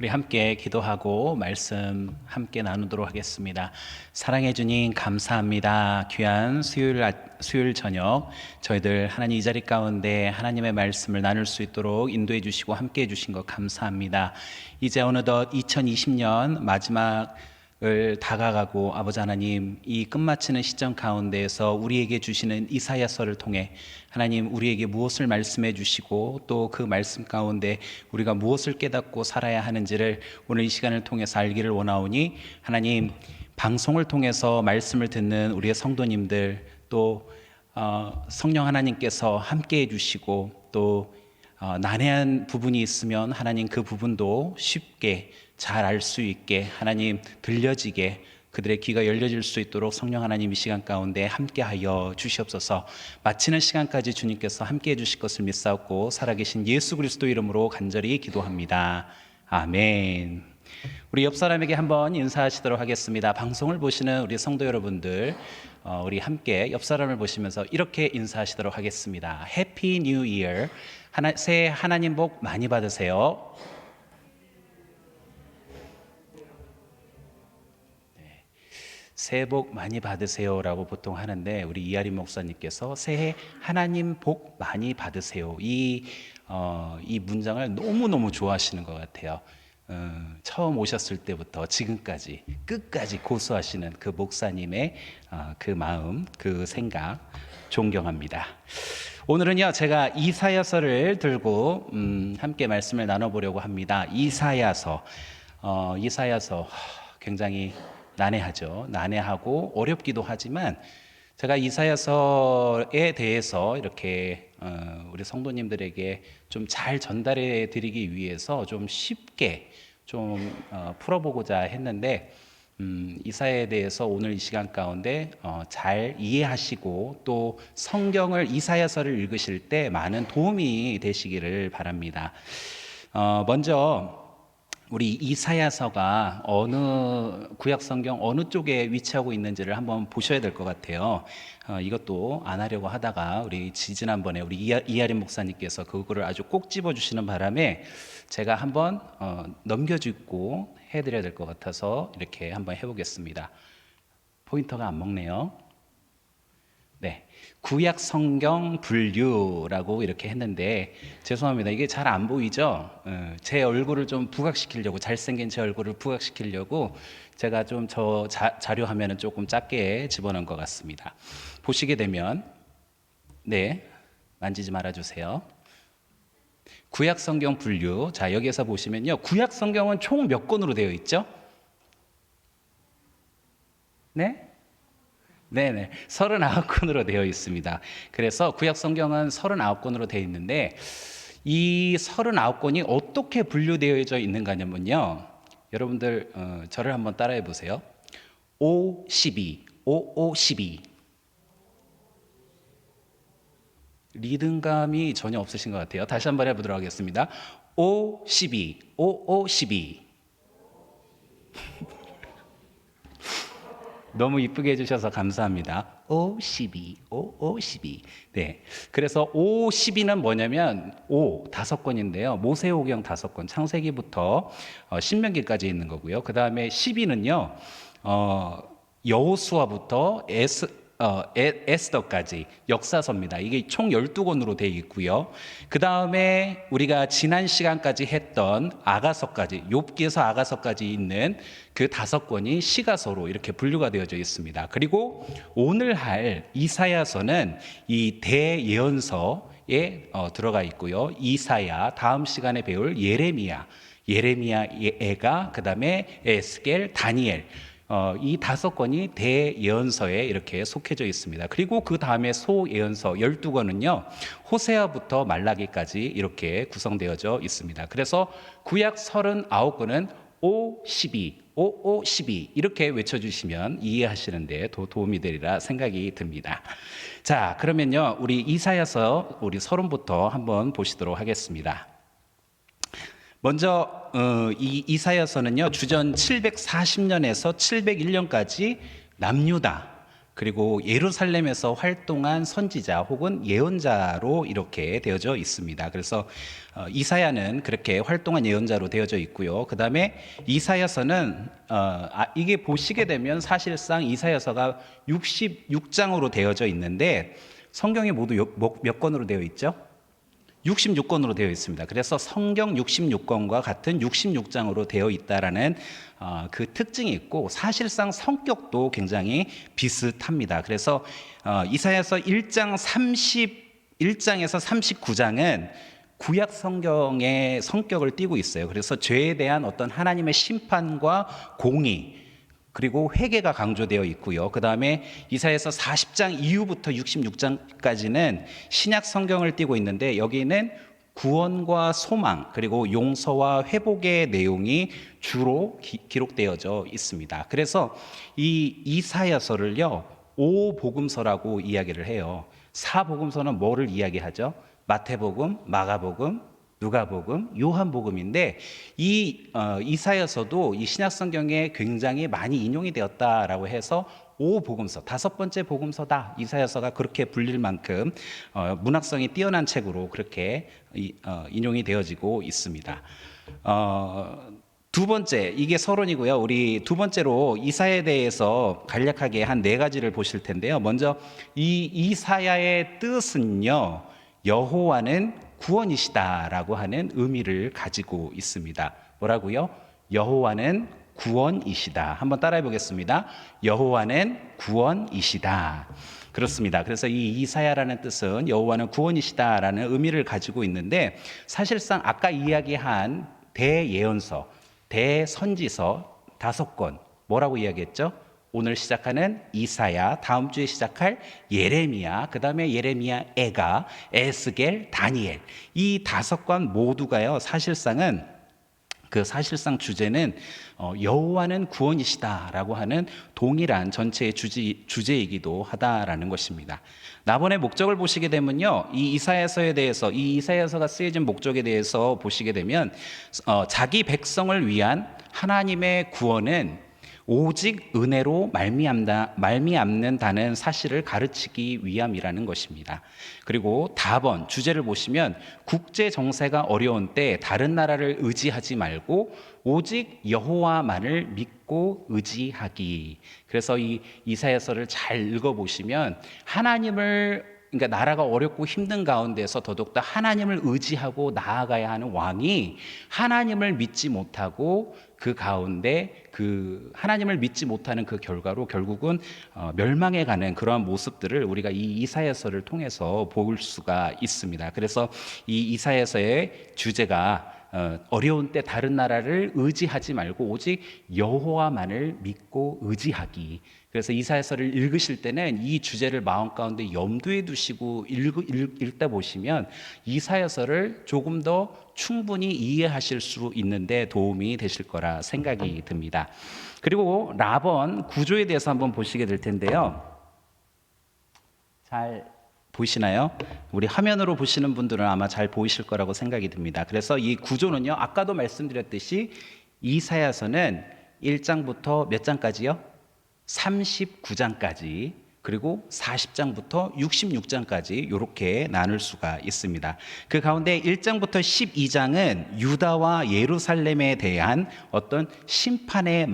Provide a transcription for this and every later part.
우리 함께 기도하고 말씀 함께 나누도록 하겠습니다. 사랑해 주님 감사합니다. 귀한 수요일 저녁 저희들 하나님 이 자리 가운데 하나님의 말씀을 나눌 수 있도록 인도해 주시고 함께 해 주신 것 감사합니다. 이제 어느덧 2020년 마지막 을 다가가고 아버지 하나님 이 끝마치는 시점 가운데에서 우리에게 주시는 이사야서를 통해 하나님 우리에게 무엇을 말씀해 주시고 또 그 말씀 가운데 우리가 무엇을 깨닫고 살아야 하는지를 오늘 이 시간을 통해서 알기를 원하오니 하나님 방송을 통해서 말씀을 듣는 우리의 성도님들 또 성령 하나님께서 함께 해주시고 또 난해한 부분이 있으면 하나님 그 부분도 쉽게 잘 알 수 있게 하나님 들려지게 그들의 귀가 열려질 수 있도록 성령 하나님 이 시간 가운데 함께하여 주시옵소서. 마치는 시간까지 주님께서 함께해 주실 것을 믿사옵고 살아계신 예수 그리스도 이름으로 간절히 기도합니다. 아멘. 우리 옆 사람에게 한번 인사하시도록 하겠습니다. 방송을 보시는 우리 성도 여러분들 우리 함께 옆 사람을 보시면서 이렇게 인사하시도록 하겠습니다. 해피 뉴 이어. 새해 하나님 복 많이 받으세요. 새해 복 많이 받으세요라고 보통 하는데 우리 이하림 목사님께서 새해 하나님 복 많이 받으세요. 이 문장을 너무너무 좋아하시는 것 같아요. 처음 오셨을 때부터 지금까지 끝까지 고수하시는 그 목사님의 그 마음, 그 생각 존경합니다. 오늘은요 제가 이사야서를 들고 함께 말씀을 나눠보려고 합니다. 이사야서 굉장히 난해하죠. 난해하고 어렵기도 하지만 제가 이사야서에 대해서 이렇게 우리 성도님들에게 좀 잘 전달해 드리기 위해서 좀 쉽게 좀 풀어보고자 했는데 이사야에 대해서 오늘 이 시간 가운데 잘 이해하시고 또 성경을 이사야서를 읽으실 때 많은 도움이 되시기를 바랍니다. 먼저 우리 이사야서가 어느 구약 성경 어느 쪽에 위치하고 있는지를 한번 보셔야 될 것 같아요. 이것도 안 하려고 하다가 우리 지난번에 우리 이하림 목사님께서 그거를 아주 꼭 집어주시는 바람에 제가 한번 넘겨주고 해드려야 될 것 같아서 이렇게 한번 해보겠습니다. 포인터가 안 먹네요. 네, 구약 성경 분류라고 이렇게 했는데 죄송합니다. 이게 잘 안 보이죠? 제 얼굴을 좀 부각시키려고 잘생긴 제 얼굴을 부각시키려고 제가 좀 저 자료 화면은 조금 작게 집어넣은 것 같습니다. 보시게 되면 네, 만지지 말아주세요. 구약 성경 분류. 자, 여기에서 보시면요, 구약 성경은 총 몇 권으로 되어 있죠? 네? 네네. 39권으로 되어 있습니다. 그래서 구약 성경은 39권으로 되어 있는데 이 39권이 어떻게 분류되어져 있는가냐면요. 여러분들 저를 한번 따라해 보세요. 5, 12, 5, 5, 12. 리듬감이 전혀 없으신 것 같아요. 다시 한번 해보도록 하겠습니다. 5, 12, 5, 5, 12. 너무 이쁘게 해주셔서 감사합니다. 5, 12, 5, 5, 12. 네. 그래서 5, 12는 뭐냐면 5, 5권인데요. 모세오경 5권, 창세기부터 신명기까지 있는 거고요. 그 다음에 12는요, 여호수아부터 에스더까지 역사서입니다. 이게 총 12권으로 되어 있고요. 그 다음에 우리가 지난 시간까지 했던 아가서까지, 욥기에서 아가서까지 있는 그 5권이 시가서로 이렇게 분류가 되어져 있습니다. 그리고 오늘 할 이사야서는 이 대예언서에 들어가 있고요. 이사야, 다음 시간에 배울 예레미야가 그 다음에 에스겔, 다니엘, 이 5권이 대예언서에 이렇게 속해져 있습니다. 그리고 그 다음에 소예언서 12권은요, 호세아부터 말라기까지 이렇게 구성되어져 있습니다. 그래서 구약 39권은 5, 12, 5, 5, 12 이렇게 외쳐주시면 이해하시는데 도움이 되리라 생각이 듭니다. 자, 그러면요, 우리 이사야서 우리 서론부터 한번 보시도록 하겠습니다. 먼저 이 이사야서는요, 주전 740년에서 701년까지 남유다, 그리고 예루살렘에서 활동한 선지자 혹은 예언자로 이렇게 되어져 있습니다. 그래서 이사야는 그렇게 활동한 예언자로 되어져 있고요. 그 다음에 이사야서는 이게 보시게 되면 사실상 이사야서가 66장으로 되어져 있는데 성경이 모두 몇 권으로 되어 있죠? 66권으로 되어 있습니다. 그래서 성경 66권과 같은 66장으로 되어 있다라는 그 특징이 있고 사실상 성격도 굉장히 비슷합니다. 그래서 이사야서 1장 31장에서 39장은 구약 성경의 성격을 띠고 있어요. 그래서 죄에 대한 어떤 하나님의 심판과 공의 그리고 회개가 강조되어 있고요. 그 다음에 이사야서 40장 이후부터 66장까지는 신약 성경을 띠고 있는데 여기는 구원과 소망 그리고 용서와 회복의 내용이 주로 기록되어져 있습니다. 그래서 이 이사야서를요 5복음서라고 이야기를 해요. 4복음서는 뭐를 이야기하죠? 마태복음, 마가복음, 누가복음, 요한복음인데 이 이사야서도 이 신약 성경에 굉장히 많이 인용이 되었다라고 해서 5복음서, 5번째 복음서다. 이사야서가 그렇게 불릴 만큼 문학성이 뛰어난 책으로 그렇게 인용이 되어지고 있습니다. 두 번째, 이게 서론이고요. 우리 두 번째로 이사야에 대해서 간략하게 한 4가지를 보실 텐데요. 먼저 이 이사야의 뜻은요. 여호와는 구원이시다라고 하는 의미를 가지고 있습니다. 뭐라고요? 여호와는 구원이시다. 한번 따라해 보겠습니다. 여호와는 구원이시다. 그렇습니다. 그래서 이 이사야라는 뜻은 여호와는 구원이시다라는 의미를 가지고 있는데 사실상 아까 이야기한 대예언서, 대선지서 5권 뭐라고 이야기했죠? 오늘 시작하는 이사야, 다음 주에 시작할 예레미야, 그 다음에 예레미야 에가, 에스겔, 다니엘 이 5권 모두가요 사실상 주제는 여호와는 구원이시다라고 하는 동일한 전체의 주제이기도 하다라는 것입니다. 나번의 목적을 보시게 되면요, 이 이사야서에 대해서 이 이사야서가 쓰여진 목적에 대해서 보시게 되면 자기 백성을 위한 하나님의 구원은 오직 은혜로 말미암는다는 사실을 가르치기 위함이라는 것입니다. 그리고 다번 주제를 보시면 국제 정세가 어려운 때 다른 나라를 의지하지 말고 오직 여호와만을 믿고 의지하기. 그래서 이 이사야서를 잘 읽어보시면 그러니까 나라가 어렵고 힘든 가운데서 더욱더 하나님을 의지하고 나아가야 하는 왕이 하나님을 믿지 못하고 그 가운데 하나님을 믿지 못하는 그 결과로 결국은 멸망해 가는 그러한 모습들을 우리가 이 이사야서를 통해서 볼 수가 있습니다. 그래서 이 이사야서의 주제가 어려운 때 다른 나라를 의지하지 말고 오직 여호와만을 믿고 의지하기. 그래서 이사야서를 읽으실 때는 이 주제를 마음 가운데 염두에 두시고 읽다 보시면 이사야서를 조금 더 충분히 이해하실 수 있는데 도움이 되실 거라 생각이 듭니다. 그리고 라번 구조에 대해서 한번 보시게 될 텐데요. 잘 보이시나요? 우리 화면으로 보시는 분들은 아마 잘 보이실 거라고 생각이 듭니다. 그래서 이 구조는요, 아까도 말씀드렸듯이 이사야서는 1장부터 몇 장까지요? 39장까지, 그리고 40장부터 66장까지 이렇게 나눌 수가 있습니다. 그 가운데 1장부터 12장은 유다와 예루살렘에 대한 어떤 심판의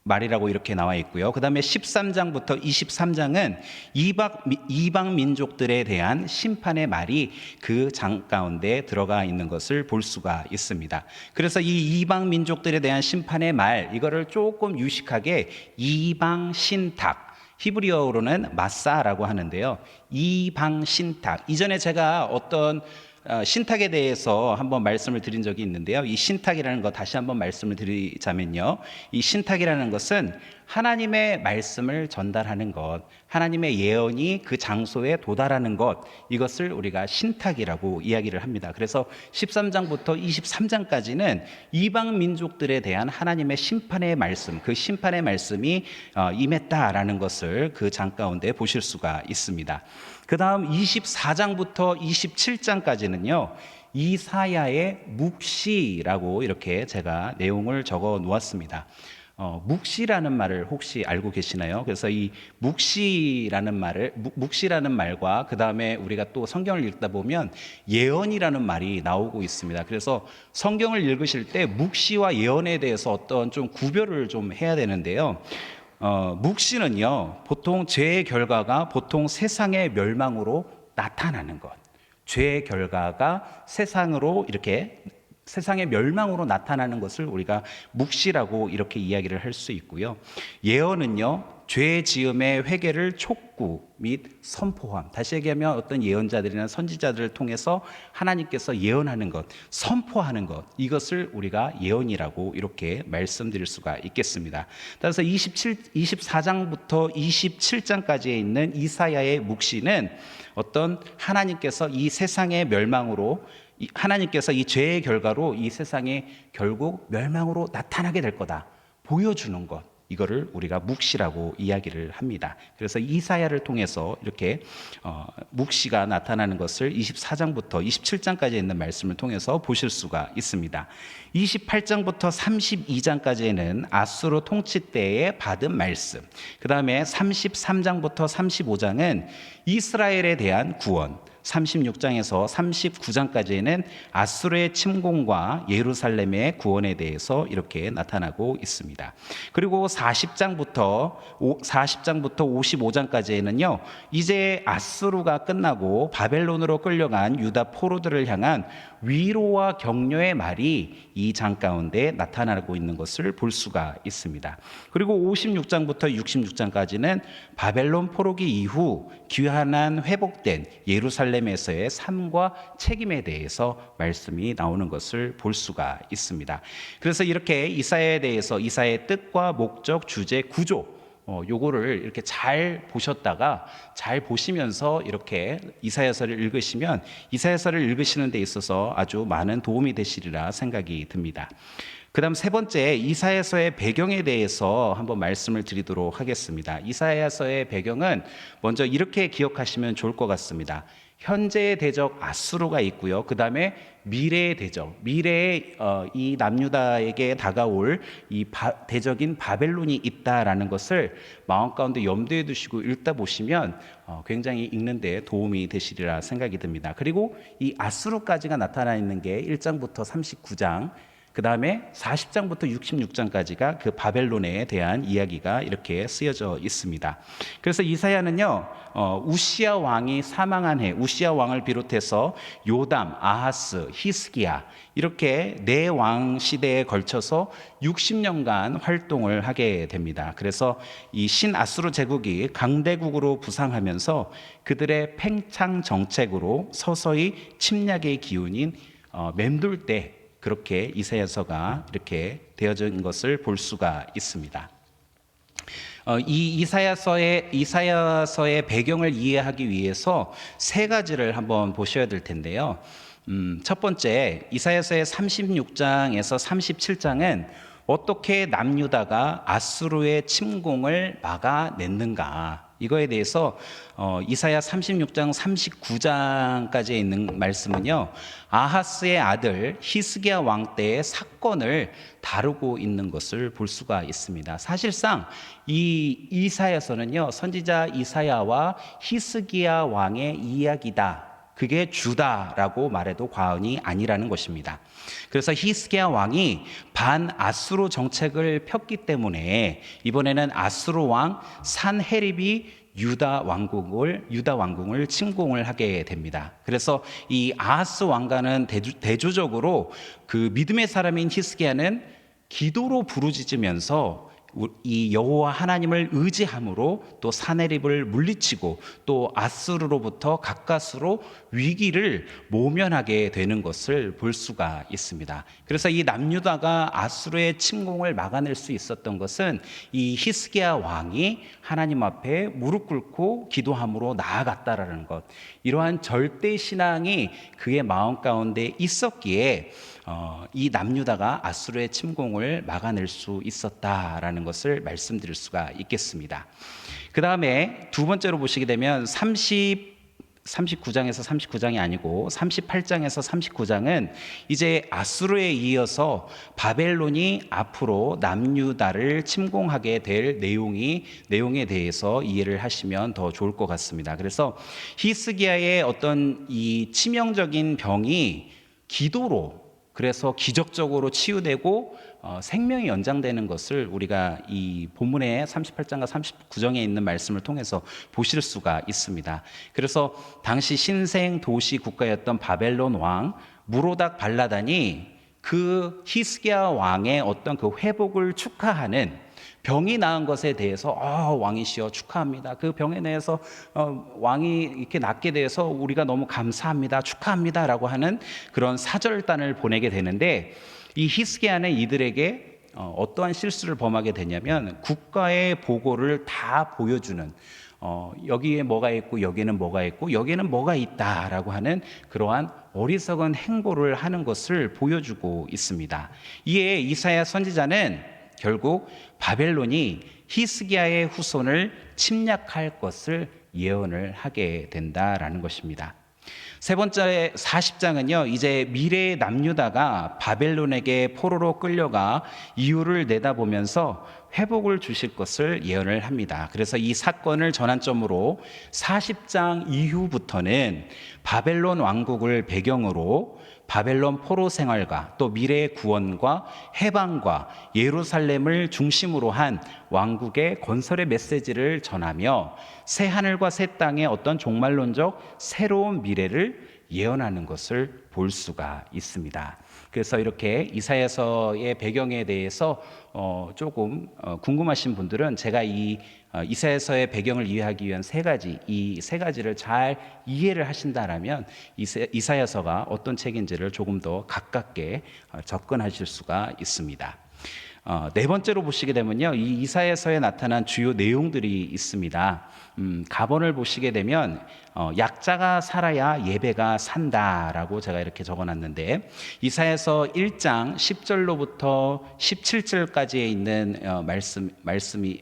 말이라고 이렇게 나와 있고요. 그 다음에 13장부터 23장은 이방 민족들에 대한 심판의 말이 그 장 가운데 들어가 있는 것을 볼 수가 있습니다. 그래서 이 이방 민족들에 대한 심판의 말, 이거를 조금 유식하게 이방 신탁, 히브리어로는 마사라고 하는데요. 이방 신탁. 이전에 제가 어떤 신탁에 대해서 한번 말씀을 드린 적이 있는데요. 이 신탁이라는 것 다시 한번 말씀을 드리자면요. 이 신탁이라는 것은 하나님의 말씀을 전달하는 것, 하나님의 예언이 그 장소에 도달하는 것, 이것을 우리가 신탁이라고 이야기를 합니다. 그래서 13장부터 23장까지는 이방 민족들에 대한 하나님의 심판의 말씀, 그 심판의 말씀이 임했다라는 것을 그 장 가운데 보실 수가 있습니다. 그 다음 24장부터 27장까지는요, 이사야의 묵시라고 이렇게 제가 내용을 적어 놓았습니다. 묵시라는 말을 혹시 알고 계시나요? 그래서 이 묵시라는 말과 그 다음에 우리가 또 성경을 읽다 보면 예언이라는 말이 나오고 있습니다. 그래서 성경을 읽으실 때 묵시와 예언에 대해서 어떤 좀 구별을 좀 해야 되는데요. 묵시는요, 보통 죄의 결과가 보통 세상의 멸망으로 나타나는 것. 죄의 결과가 세상의 멸망으로 나타나는 것을 우리가 묵시라고 이렇게 이야기를 할 수 있고요. 예언은요, 죄 지음의 회개를 촉구 및 선포함. 다시 얘기하면 어떤 예언자들이나 선지자들을 통해서 하나님께서 예언하는 것, 선포하는 것, 이것을 우리가 예언이라고 이렇게 말씀드릴 수가 있겠습니다. 따라서 24장부터 27장까지에 있는 이사야의 묵시는 어떤 하나님께서 이 세상의 멸망으로, 하나님께서 이 죄의 결과로 이 세상에 결국 멸망으로 나타나게 될 거다 보여주는 것, 이거를 우리가 묵시라고 이야기를 합니다. 그래서 이사야를 통해서 이렇게 묵시가 나타나는 것을 24장부터 27장까지 있는 말씀을 통해서 보실 수가 있습니다. 28장부터 32장까지는 아수르 통치 때에 받은 말씀, 그 다음에 33장부터 35장은 이스라엘에 대한 구원, 36장에서 39장까지는 아수르의 침공과 예루살렘의 구원에 대해서 이렇게 나타나고 있습니다. 그리고 40장부터 55장까지는요, 이제 아수르가 끝나고 바벨론으로 끌려간 유다 포로들을 향한 위로와 격려의 말이 이 장 가운데 나타나고 있는 것을 볼 수가 있습니다. 그리고 56장부터 66장까지는 바벨론 포로기 이후 귀환한 회복된 예루살렘에서의 삶과 책임에 대해서 말씀이 나오는 것을 볼 수가 있습니다. 그래서 이렇게 이사야에 대해서 이사야의 뜻과 목적, 주제, 구조, 요거를 이렇게 잘 보셨다가 잘 보시면서 이렇게 이사야서를 읽으시면 이사야서를 읽으시는 데 있어서 아주 많은 도움이 되시리라 생각이 듭니다. 그 다음 세 번째, 이사야서의 배경에 대해서 한번 말씀을 드리도록 하겠습니다. 이사야서의 배경은 먼저 이렇게 기억하시면 좋을 것 같습니다. 현재의 대적 아수르가 있고요. 그 다음에 미래의 대적, 미래의 이 남유다에게 다가올 이 대적인 바벨론이 있다라는 것을 마음 가운데 염두에 두시고 읽다 보시면 굉장히 읽는 데 도움이 되시리라 생각이 듭니다. 그리고 이 아수르까지가 나타나 있는 게 1장부터 39장, 그 다음에 40장부터 66장까지가 그 바벨론에 대한 이야기가 이렇게 쓰여져 있습니다. 그래서 이사야는요, 우시야 왕이 사망한 해, 우시야 왕을 비롯해서 요담, 아하스, 히스기야, 이렇게 네 왕 시대에 걸쳐서 60년간 활동을 하게 됩니다. 그래서 이 신아수르 제국이 강대국으로 부상하면서 그들의 팽창 정책으로 서서히 침략의 기운인 맴돌 때 그렇게 이사야서가 이렇게 되어진 것을 볼 수가 있습니다. 이 이사야서의 배경을 이해하기 위해서 세 가지를 한번 보셔야 될 텐데요. 첫 번째, 이사야서의 36장에서 37장은 어떻게 남유다가 아수르의 침공을 막아냈는가, 이거에 대해서 이사야 36장 39장까지에 있는 말씀은요, 아하스의 아들 히스기야 왕 때의 사건을 다루고 있는 것을 볼 수가 있습니다. 사실상 이 이사야서는요, 선지자 이사야와 히스기야 왕의 이야기다, 그게 주다라고 말해도 과언이 아니라는 것입니다. 그래서 히스기야 왕이 반아수르 정책을 폈기 때문에 이번에는 아수르 왕 산헤립이 유다 왕궁을 침공을 하게 됩니다. 그래서 이 아하스 왕가는 대조적으로 그 믿음의 사람인 히스기야는 기도로 부르짖으면서 이 여호와 하나님을 의지함으로 또 사내립을 물리치고 또 아수르로부터 가까스로 위기를 모면하게 되는 것을 볼 수가 있습니다. 그래서 이 남유다가 아수르의 침공을 막아낼 수 있었던 것은 이 히스기야 왕이 하나님 앞에 무릎 꿇고 기도함으로 나아갔다라는 것, 이러한 절대 신앙이 그의 마음 가운데 있었기에 이 남유다가 아수르의 침공을 막아낼 수 있었다라는 것을 말씀드릴 수가 있겠습니다. 그 다음에 두 번째로 보시게 되면 39장에서 39장이 아니고 38장에서 39장은 이제 아수르에 이어서 바벨론이 앞으로 남유다를 침공하게 될 내용에 대해서 이해를 하시면 더 좋을 것 같습니다. 그래서 히스기야의 어떤 이 치명적인 병이 기도로, 그래서 기적적으로 치유되고 생명이 연장되는 것을 우리가 이 본문의 38장과 39장에 있는 말씀을 통해서 보실 수가 있습니다. 그래서 당시 신생 도시 국가였던 바벨론 왕 무로닥 발라단이 그 히스기야 왕의 어떤 그 회복을 축하하는, 병이 나은 것에 대해서 왕이시여 축하합니다. 그 병에 대해서 왕이 이렇게 낫게 돼서 우리가 너무 감사합니다. 축하합니다라고 하는 그런 사절단을 보내게 되는데, 이 히스기야는 이들에게 어떠한 실수를 범하게 되냐면 국가의 보고를 다 보여주는, 여기에 뭐가 있고 여기는 뭐가 있고 여기는 뭐가 있다라고 하는 그러한 어리석은 행보를 하는 것을 보여주고 있습니다. 이에 이사야 선지자는 결국 바벨론이 히스기야의 후손을 침략할 것을 예언을 하게 된다라는 것입니다. 세 번째 40장은요, 이제 미래의 남유다가 바벨론에게 포로로 끌려가 이유를 내다보면서 회복을 주실 것을 예언을 합니다. 그래서 이 사건을 전환점으로 40장 이후부터는 바벨론 왕국을 배경으로 바벨론 포로 생활과 또 미래의 구원과 해방과 예루살렘을 중심으로 한 왕국의 건설의 메시지를 전하며 새 하늘과 새 땅의 어떤 종말론적 새로운 미래를 예언하는 것을 볼 수가 있습니다. 그래서 이렇게 이사야서의 배경에 대해서 조금 궁금하신 분들은 제가 이 이사야서의 배경을 이해하기 위한 이 세 가지를 잘 이해를 하신다라면 이사야서가 어떤 책인지를 조금 더 가깝게 접근하실 수가 있습니다. 네 번째로 보시게 되면요, 이 이사야서에 나타난 주요 내용들이 있습니다. 가본을 보시게 되면 약자가 살아야 예배가 산다라고 제가 이렇게 적어놨는데, 이사야서 1장 10절로부터 17절까지에 있는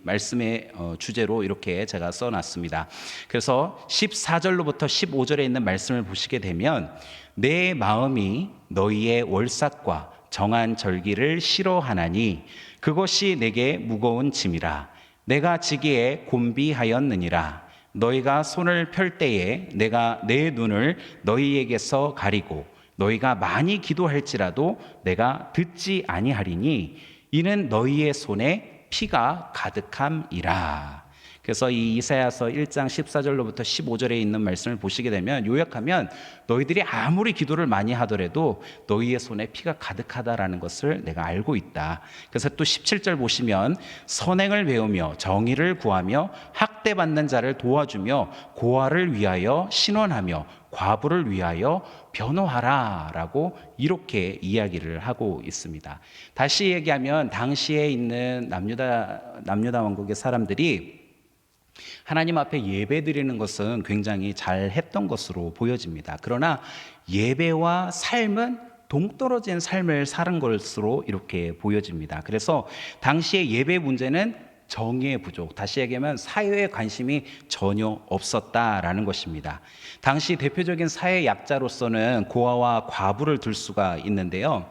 말씀의 주제로 이렇게 제가 써놨습니다. 그래서 14절로부터 15절에 있는 말씀을 보시게 되면, 내 마음이 너희의 월삭과 정한 절기를 싫어하나니 그것이 내게 무거운 짐이라. 내가 지기에 곤비하였느니라. 너희가 손을 펼 때에 내가 내 눈을 너희에게서 가리고 너희가 많이 기도할지라도 내가 듣지 아니하리니 이는 너희의 손에 피가 가득함이라. 그래서 이 이사야서 1장 14절로부터 15절에 있는 말씀을 보시게 되면, 요약하면 너희들이 아무리 기도를 많이 하더라도 너희의 손에 피가 가득하다라는 것을 내가 알고 있다. 그래서 또 17절 보시면, 선행을 배우며 정의를 구하며 학대받는 자를 도와주며 고아를 위하여 신원하며 과부를 위하여 변호하라 라고 이렇게 이야기를 하고 있습니다. 다시 얘기하면 당시에 있는 남유다 왕국의 사람들이 하나님 앞에 예배 드리는 것은 굉장히 잘 했던 것으로 보여집니다. 그러나 예배와 삶은 동떨어진 삶을 사는 것으로 이렇게 보여집니다. 그래서 당시의 예배 문제는 정의의 부족, 다시 얘기하면 사회에 관심이 전혀 없었다라는 것입니다. 당시 대표적인 사회 약자로서는 고아와 과부를 들 수가 있는데요,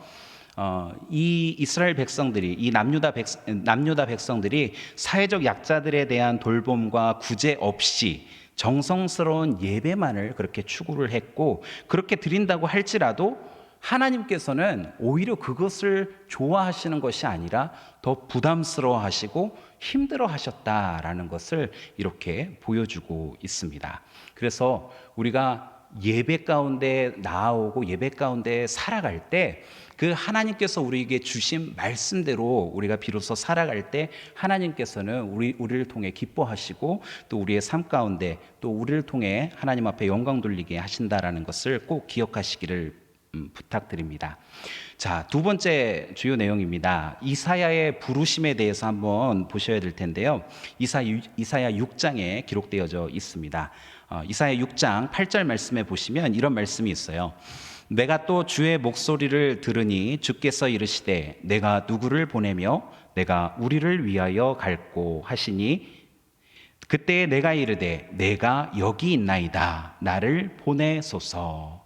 이 이스라엘 백성들이, 이 남유다 백성들이 사회적 약자들에 대한 돌봄과 구제 없이 정성스러운 예배만을 그렇게 추구를 했고, 그렇게 드린다고 할지라도 하나님께서는 오히려 그것을 좋아하시는 것이 아니라 더 부담스러워하시고 힘들어하셨다라는 것을 이렇게 보여주고 있습니다. 그래서 우리가 예배 가운데 나아오고 예배 가운데 살아갈 때, 그 하나님께서 우리에게 주신 말씀대로 우리가 비로소 살아갈 때 하나님께서는 우리를 통해 기뻐하시고 또 우리의 삶 가운데 또 우리를 통해 하나님 앞에 영광 돌리게 하신다라는 것을 꼭 기억하시기를 부탁드립니다. 자, 두 번째 주요 내용입니다. 이사야의 부르심에 대해서 한번 보셔야 될 텐데요, 이사야 6장에 기록되어져 있습니다. 이사야 6장 8절 말씀에 보시면 이런 말씀이 있어요. 내가 또 주의 목소리를 들으니 주께서 이르시되 내가 누구를 보내며 내가 우리를 위하여 갈고 하시니 그때 내가 이르되 내가 여기 있나이다. 나를 보내소서.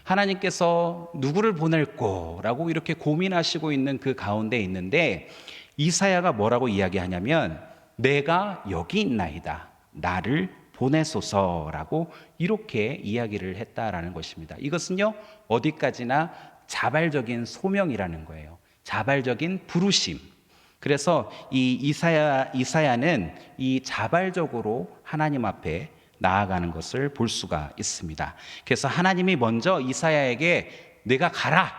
하나님께서 누구를 보낼꼬라고 이렇게 고민하시고 있는 그 가운데 있는데 이사야가 뭐라고 이야기하냐면 내가 여기 있나이다. 나를 보내소서라고 이렇게 이야기를 했다라는 것입니다. 이것은요, 어디까지나 자발적인 소명이라는 거예요. 자발적인 부르심. 그래서 이 이사야는 이 자발적으로 하나님 앞에 나아가는 것을 볼 수가 있습니다. 그래서 하나님이 먼저 이사야에게 내가 가라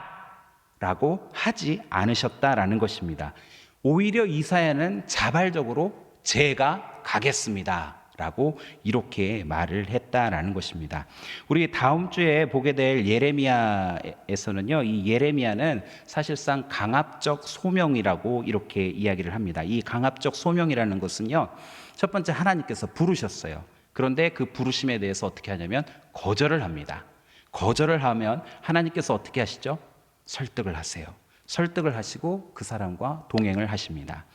라고 하지 않으셨다라는 것입니다. 오히려 이사야는 자발적으로 제가 가겠습니다 라고 이렇게 말을 했다라는 것입니다. 우리 다음 주에 보게 될 예레미야에서는요, 이 예레미야는 사실상 강압적 소명이라고 이렇게 이야기를 합니다. 이 강압적 소명이라는 것은요, 첫 번째 하나님께서 부르셨어요. 그런데 그 부르심에 대해서 어떻게 하냐면 거절을 합니다. 거절을 하면 하나님께서 어떻게 하시죠? 설득을 하세요. 설득을 하시고 그 사람과 동행을 하십니다.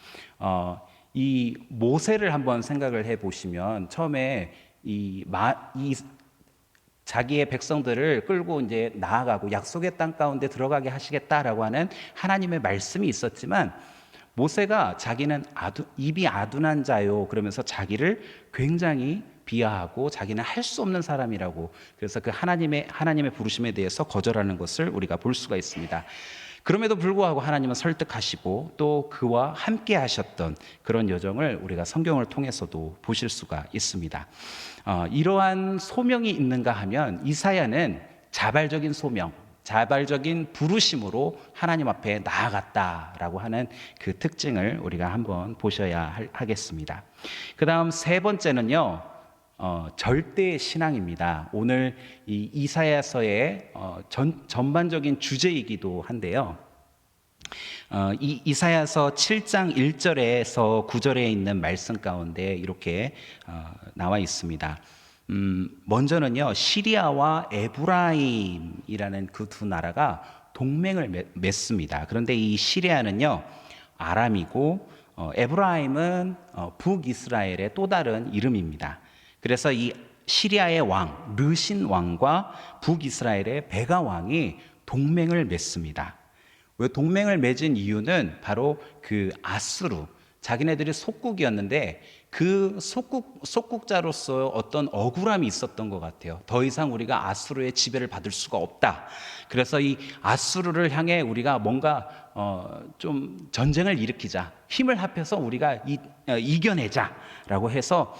이 모세를 한번 생각을 해보시면 처음에 이 자기의 백성들을 끌고 이제 나아가고 약속의 땅 가운데 들어가게 하시겠다라고 하는 하나님의 말씀이 있었지만 모세가 자기는 입이 아둔한 자요 그러면서 자기를 굉장히 비하하고 자기는 할 수 없는 사람이라고, 그래서 그 하나님의 부르심에 대해서 거절하는 것을 우리가 볼 수가 있습니다. 그럼에도 불구하고 하나님은 설득하시고 또 그와 함께 하셨던 그런 여정을 우리가 성경을 통해서도 보실 수가 있습니다. 이러한 소명이 있는가 하면 이사야는 자발적인 소명, 자발적인 부르심으로 하나님 앞에 나아갔다라고 하는 그 특징을 우리가 한번 보셔야 하겠습니다. 그 다음 세 번째는요, 절대 신앙입니다. 오늘 이 이사야서의 전반적인 주제이기도 한데요. 이 이사야서 7장 1절에서 9절에 있는 말씀 가운데 이렇게 나와 있습니다. 먼저는요, 시리아와 에브라임이라는 그 두 나라가 동맹을 맺습니다. 그런데 이 시리아는요, 아람이고 에브라임은 북이스라엘의 또 다른 이름입니다. 그래서 이 시리아의 왕 르신 왕과 북이스라엘의 베가 왕이 동맹을 맺습니다. 왜 동맹을 맺은 이유는 바로 그 아수르, 자기네들이 속국이었는데 그 속국자로서 어떤 억울함이 있었던 것 같아요. 더 이상 우리가 아수르의 지배를 받을 수가 없다. 그래서 이 아수르를 향해 우리가 뭔가 좀 전쟁을 일으키자, 힘을 합해서 우리가 이겨내자라고 해서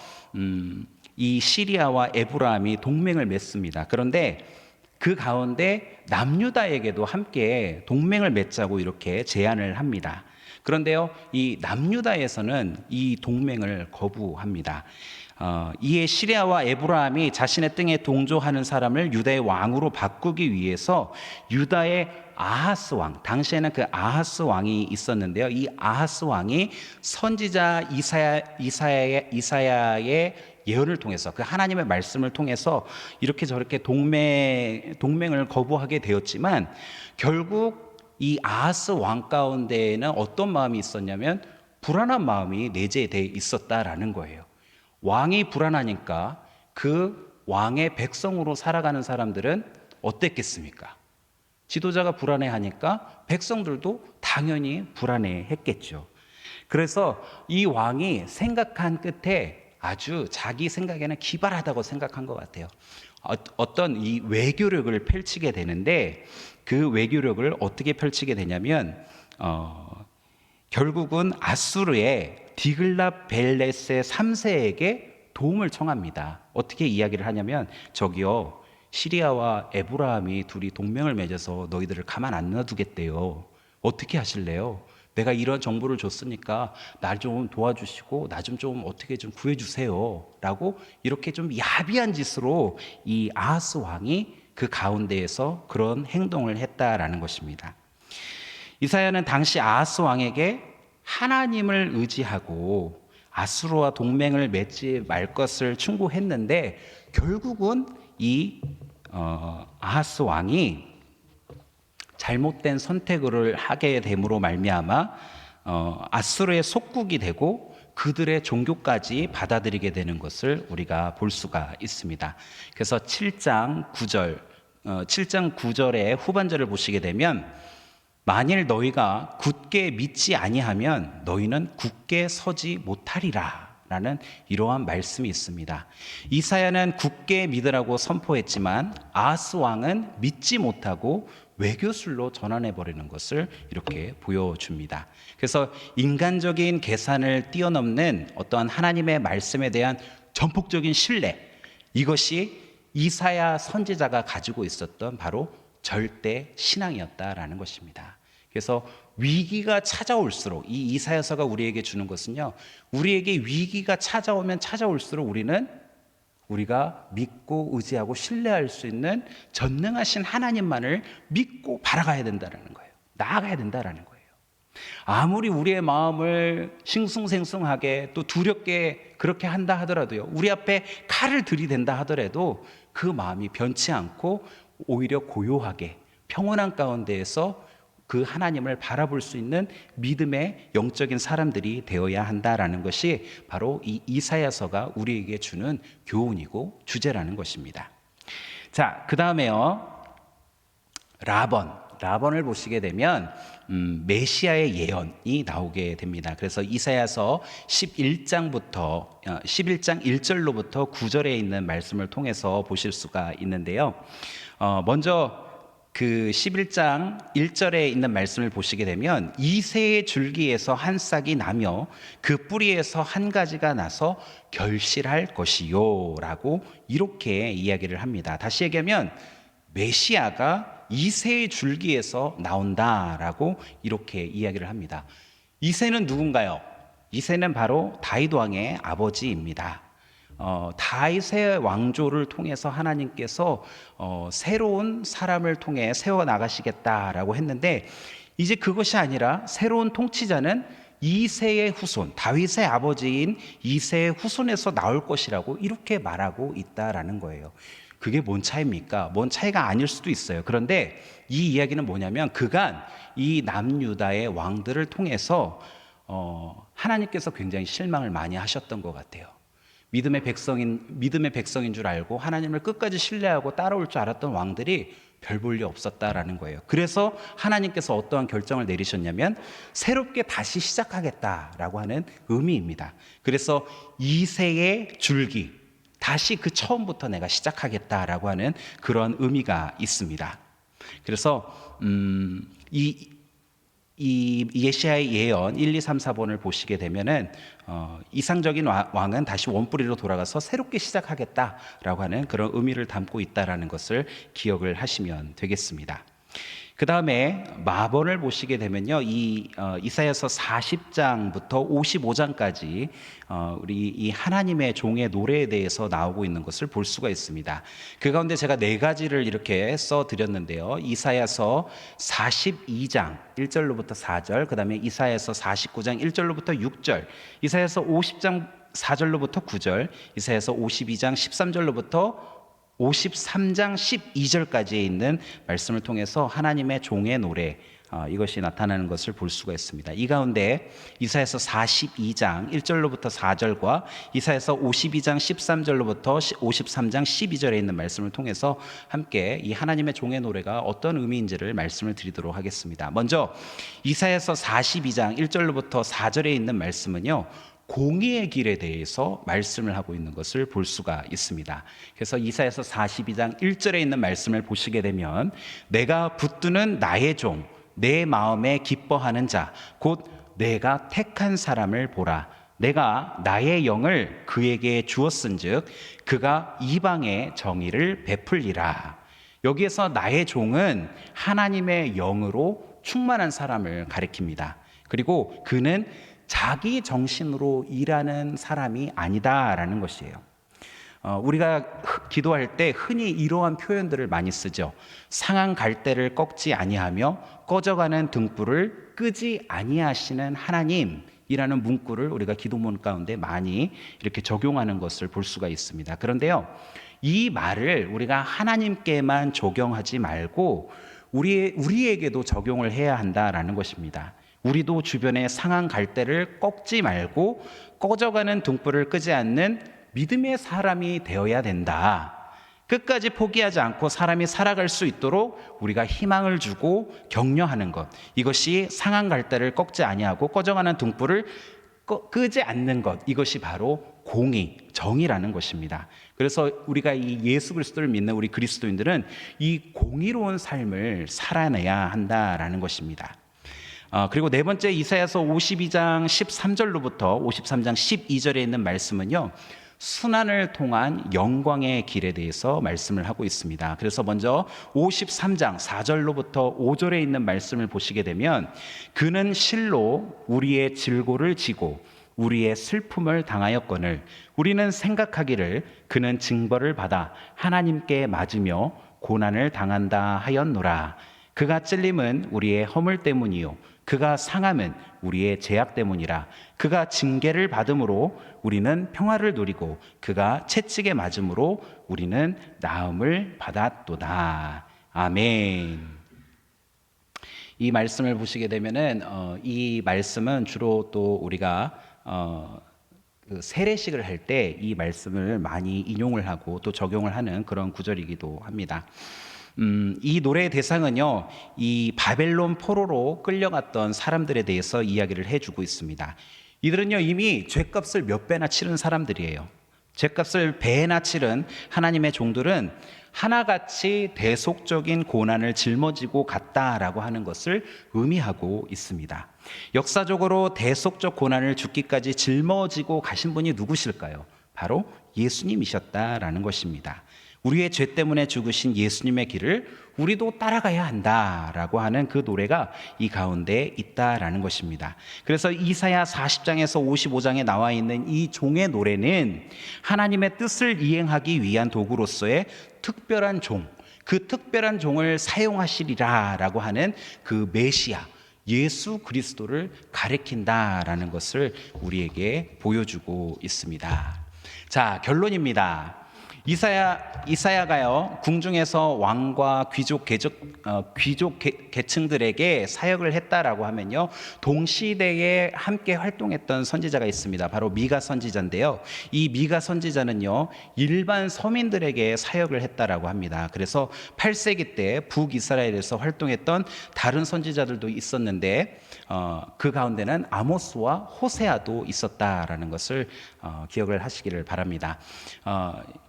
이 시리아와 에브라임이 동맹을 맺습니다. 그런데 그 가운데 남유다에게도 함께 동맹을 맺자고 이렇게 제안을 합니다. 그런데요, 이 남유다에서는 이 동맹을 거부합니다. 이에 시리아와 에브라임이 자신의 땅에 동조하는 사람을 유다의 왕으로 바꾸기 위해서 유다의 아하스 왕, 당시에는 그 아하스 왕이 있었는데요. 이 아하스 왕이 선지자 이사야의 예언을 통해서, 그 하나님의 말씀을 통해서 이렇게 저렇게 동맹을 거부하게 되었지만 결국 이 아하스 왕 가운데에는 어떤 마음이 있었냐면 불안한 마음이 내재되어 있었다라는 거예요. 왕이 불안하니까 그 왕의 백성으로 살아가는 사람들은 어땠겠습니까? 지도자가 불안해하니까 백성들도 당연히 불안해했겠죠. 그래서 이 왕이 생각한 끝에 아주 자기 생각에는 기발하다고 생각한 것 같아요. 어떤 이 외교력을 펼치게 되는데 그 외교력을 어떻게 펼치게 되냐면 결국은 아수르의 디글랏벨레세 3세에게 도움을 청합니다. 어떻게 이야기를 하냐면 저기요, 시리아와 에브라임이 둘이 동맹을 맺어서 너희들을 가만 안 놔두겠대요. 어떻게 하실래요? 내가 이런 정보를 줬으니까 날 좀 도와주시고 나 좀 어떻게 좀 구해주세요 라고 이렇게 좀 야비한 짓으로 이 아하스 왕이 그 가운데에서 그런 행동을 했다라는 것입니다. 이사야는 당시 아하스 왕에게 하나님을 의지하고 아수르와 동맹을 맺지 말 것을 충고했는데 결국은 이 아하스 왕이 잘못된 선택을 하게 됨으로 말미암아 아수르의 속국이 되고 그들의 종교까지 받아들이게 되는 것을 우리가 볼 수가 있습니다. 그래서 7장 9절의 후반절을 보시게 되면 만일 너희가 굳게 믿지 아니하면 너희는 굳게 서지 못하리라 라는 이러한 말씀이 있습니다. 이사야는 굳게 믿으라고 선포했지만 아하스 왕은 믿지 못하고 외교술로 전환해 버리는 것을 이렇게 보여줍니다. 그래서 인간적인 계산을 뛰어넘는 어떠한 하나님의 말씀에 대한 전폭적인 신뢰, 이것이 이사야 선지자가 가지고 있었던 바로 절대 신앙이었다라는 것입니다. 그래서 위기가 찾아올수록 이 이사야서가 우리에게 주는 것은요, 우리에게 위기가 찾아오면 찾아올수록 우리가 믿고 의지하고 신뢰할 수 있는 전능하신 하나님만을 믿고 바라가야 된다는 거예요. 나아가야 된다는 거예요. 아무리 우리의 마음을 싱숭생숭하게 또 두렵게 그렇게 한다 하더라도요, 우리 앞에 칼을 들이댄다 하더라도 그 마음이 변치 않고 오히려 고요하게 평온한 가운데에서 그 하나님을 바라볼 수 있는 믿음의 영적인 사람들이 되어야 한다라는 것이 바로 이 이사야서가 우리에게 주는 교훈이고 주제라는 것입니다. 자, 그 다음에요, 라번을 보시게 되면 메시아의 예언이 나오게 됩니다. 그래서 이사야서 11장 1절로부터 9절에 있는 말씀을 통해서 보실 수가 있는데요. 먼저 그 11장 1절에 있는 말씀을 보시게 되면 이새의 줄기에서 한 싹이 나며 그 뿌리에서 한 가지가 나서 결실할 것이요 라고 이렇게 이야기를 합니다. 다시 얘기하면 메시아가 이새의 줄기에서 나온다라고 이렇게 이야기를 합니다. 이새는 누군가요? 이새는 바로 다윗 왕의 아버지입니다. 다윗의 왕조를 통해서 하나님께서 새로운 사람을 통해 세워 나가시겠다라고 했는데, 이제 그것이 아니라 새로운 통치자는 이새의 후손, 다윗의 아버지인 이새의 후손에서 나올 것이라고 이렇게 말하고 있다라는 거예요. 그게 뭔 차이입니까? 뭔 차이가 아닐 수도 있어요. 그런데 이 이야기는 뭐냐면, 그간 이 남유다의 왕들을 통해서 하나님께서 굉장히 실망을 많이 하셨던 것 같아요. 믿음의 백성인 줄 알고 하나님을 끝까지 신뢰하고 따라올 줄 알았던 왕들이 별 볼 일 없었다라는 거예요. 그래서 하나님께서 어떠한 결정을 내리셨냐면 새롭게 다시 시작하겠다라고 하는 의미입니다. 그래서 이새의 줄기, 다시 그 처음부터 내가 시작하겠다라고 하는 그런 의미가 있습니다. 그래서 이 예시야의 예언 1, 2, 3, 4번을 보시게 되면은 이상적인 왕은 다시 원뿌리로 돌아가서 새롭게 시작하겠다라고 하는 그런 의미를 담고 있다라는 것을 기억을 하시면 되겠습니다. 그 다음에 마번을 보시게 되면요, 이사야서 40장부터 55장까지 우리 이 하나님의 종의 노래에 대해서 나오고 있는 것을 볼 수가 있습니다. 그 가운데 제가 4가지를 이렇게 써드렸는데요. 이사야서 42장 1절로부터 4절, 그 다음에 이사야서 49장 1절로부터 6절, 이사야서 50장 4절로부터 9절, 이사야서 52장 13절로부터 53장 12절까지에 있는 말씀을 통해서 하나님의 종의 노래, 이것이 나타나는 것을 볼 수가 있습니다. 이 가운데 이사야서 42장 1절로부터 4절과 이사야서 52장 13절로부터 53장 12절에 있는 말씀을 통해서 함께 이 하나님의 종의 노래가 어떤 의미인지를 말씀을 드리도록 하겠습니다. 먼저 이사야서 42장 1절로부터 4절에 있는 말씀은요, 공의의 길에 대해서 말씀을 하고 있는 것을 볼 수가 있습니다. 그래서 이사야서 42장 1절에 있는 말씀을 보시게 되면, 내가 붙드는 나의 종, 내 마음에 기뻐하는 자, 곧 내가 택한 사람을 보라. 내가 나의 영을 그에게 주었은즉 그가 이방의 정의를 베풀리라. 여기에서 나의 종은 하나님의 영으로 충만한 사람을 가리킵니다. 그리고 그는 자기 정신으로 일하는 사람이 아니다라는 것이에요. 우리가 기도할 때 흔히 이러한 표현들을 많이 쓰죠. 상한 갈대를 꺾지 아니하며 꺼져가는 등불을 끄지 아니하시는 하나님이라는 문구를 우리가 기도문 가운데 많이 이렇게 적용하는 것을 볼 수가 있습니다. 그런데요, 이 말을 우리가 하나님께만 적용하지 말고 우리에게도 적용을 해야 한다라는 것입니다. 우리도 주변의 상한 갈대를 꺾지 말고 꺼져가는 등불을 끄지 않는 믿음의 사람이 되어야 된다. 끝까지 포기하지 않고 사람이 살아갈 수 있도록 우리가 희망을 주고 격려하는 것, 이것이 상한 갈대를 꺾지 아니하고 꺼져가는 등불을 끄지 않는 것, 이것이 바로 공의, 정의라는 것입니다. 그래서 우리가 이 예수 그리스도를 믿는 우리 그리스도인들은 이 공의로운 삶을 살아내야 한다라는 것입니다. 그리고 네 번째, 이사야서 52장 13절로부터 53장 12절에 있는 말씀은요, 순환을 통한 영광의 길에 대해서 말씀을 하고 있습니다. 그래서 먼저 53장 4절로부터 5절에 있는 말씀을 보시게 되면, 그는 실로 우리의 질고를 지고 우리의 슬픔을 당하였거늘 우리는 생각하기를 그는 징벌을 받아 하나님께 맞으며 고난을 당한다 하였노라. 그가 찔림은 우리의 허물 때문이요 그가 상함은 우리의 죄악 때문이라. 그가 징계를 받음으로 우리는 평화를 누리고 그가 채찍에 맞음으로 우리는 나음을 받았도다. 아멘. 이 말씀을 보시게 되면은 이 말씀은 주로 또 우리가 그 세례식을 할 때 이 말씀을 많이 인용을 하고 또 적용을 하는 그런 구절이기도 합니다. 이 노래의 대상은요, 이 바벨론 포로로 끌려갔던 사람들에 대해서 이야기를 해주고 있습니다. 이들은요, 이미 죗값을 몇 배나 치른 사람들이에요. 죗값을 배나 치른 하나님의 종들은 하나같이 대속적인 고난을 짊어지고 갔다라고 하는 것을 의미하고 있습니다. 역사적으로 대속적 고난을 죽기까지 짊어지고 가신 분이 누구실까요? 바로 예수님이셨다라는 것입니다. 우리의 죄 때문에 죽으신 예수님의 길을 우리도 따라가야 한다라고 하는 그 노래가 이 가운데 있다라는 것입니다. 그래서 이사야 40장에서 55장에 나와 있는 이 종의 노래는 하나님의 뜻을 이행하기 위한 도구로서의 특별한 종, 그 특별한 종을 사용하시리라라고 하는 그 메시아, 예수 그리스도를 가리킨다라는 것을 우리에게 보여주고 있습니다. 자, 결론입니다. 이사야가요, 궁중에서 왕과 귀족 계층들에게 사역을 했다라고 하면요, 동시대에 함께 활동했던 선지자가 있습니다. 바로 미가 선지자인데요, 이 미가 선지자는요, 일반 서민들에게 사역을 했다라고 합니다. 그래서 8세기 때 북이스라엘에서 활동했던 다른 선지자들도 있었는데 그 가운데는 아모스와 호세아도 있었다라는 것을 기억을 하시기를 바랍니다.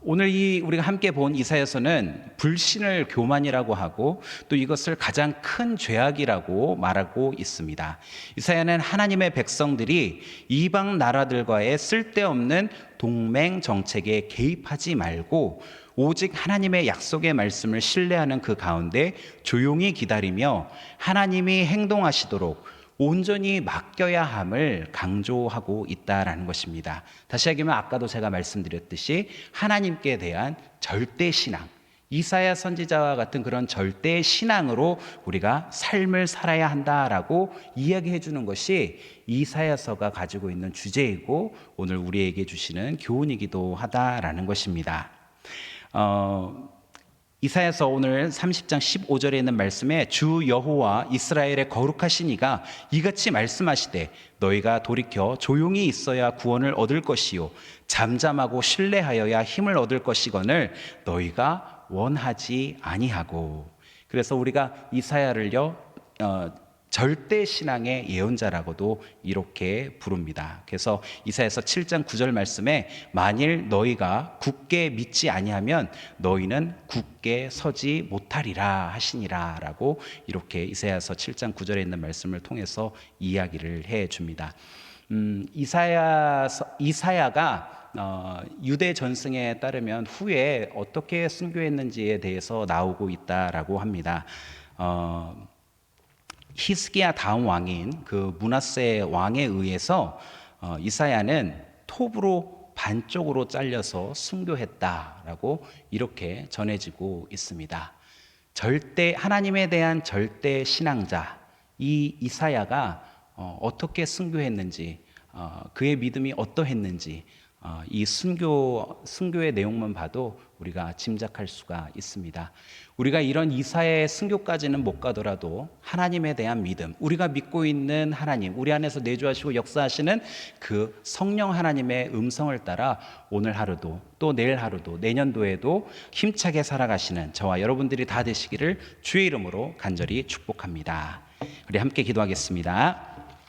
오늘 우리가 함께 본 이사야서는 불신을 교만이라고 하고 또 이것을 가장 큰 죄악이라고 말하고 있습니다. 이사야는 하나님의 백성들이 이방 나라들과의 쓸데없는 동맹 정책에 개입하지 말고 오직 하나님의 약속의 말씀을 신뢰하는 그 가운데 조용히 기다리며 하나님이 행동하시도록 온전히 맡겨야 함을 강조하고 있다라는 것입니다. 다시 얘기하면 아까도 제가 말씀드렸듯이 하나님께 대한 절대 신앙, 이사야 선지자와 같은 그런 절대 신앙으로 우리가 삶을 살아야 한다라고 이야기해 주는 것이 이사야서가 가지고 있는 주제이고 오늘 우리에게 주시는 교훈이기도 하다라는 것입니다. 이사야서 오늘 30장 15절에 있는 말씀에 주 여호와 이스라엘의 거룩하신 이가 이같이 말씀하시되 너희가 돌이켜 조용히 있어야 구원을 얻을 것이요 잠잠하고 신뢰하여야 힘을 얻을 것이거늘 너희가 원하지 아니하고. 그래서 우리가 이사야를요 절대 신앙의 예언자라고도 이렇게 부릅니다. 그래서 이사야서 7장 9절 말씀에 만일 너희가 굳게 믿지 아니하면 너희는 굳게 서지 못하리라 하시니라라고 이렇게 이사야서 7장 9절에 있는 말씀을 통해서 이야기를 해 줍니다. 이사야가 유대 전승에 따르면 후에 어떻게 순교했는지에 대해서 나오고 있다라고 합니다. 히스기야 다음 왕인 그 므낫세 왕에 의해서 이사야는 톱으로 반쪽으로 잘려서 순교했다라고 이렇게 전해지고 있습니다. 하나님에 대한 절대 신앙자 이 이사야가 어떻게 순교했는지, 그의 믿음이 어떠했는지 이 순교의 내용만 봐도 우리가 짐작할 수가 있습니다. 우리가 이런 이사야의 순교까지는 못 가더라도 하나님에 대한 믿음, 우리가 믿고 있는 하나님, 우리 안에서 내주하시고 역사하시는 그 성령 하나님의 음성을 따라 오늘 하루도 또 내일 하루도 내년도에도 힘차게 살아가시는 저와 여러분들이 다 되시기를 주의 이름으로 간절히 축복합니다. 우리 함께 기도하겠습니다.